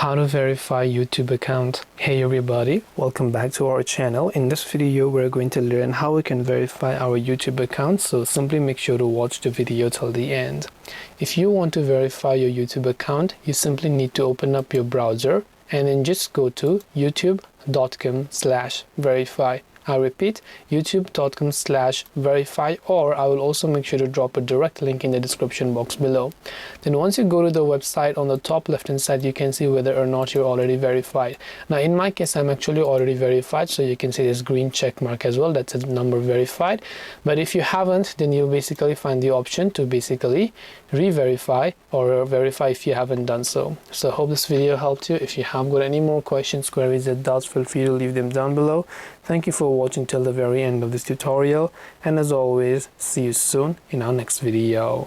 How to verify YouTube account. Hey everybody, welcome back to our channel. In this video we're going to learn how we can verify our YouTube account, so simply make sure to watch the video till the end. If you want to verify your YouTube account, you simply need to open up your browser and then just go to youtube.com/verify. I repeat, youtube.com/verify, or I will also make sure to drop a direct link in the description box below. Then once you go to the website, on the top left hand side you can see whether or not you're already verified. Now in my case I'm actually already verified, so you can see this green check mark as well, that's a number verified. But if you haven't, then you'll basically find the option to basically re-verify or verify if you haven't done so. So I hope this video helped you. If you have got any more questions, queries or doubts, feel free to leave them down below. Thank you for watching till the very end of this tutorial, and as always, see you soon in our next video.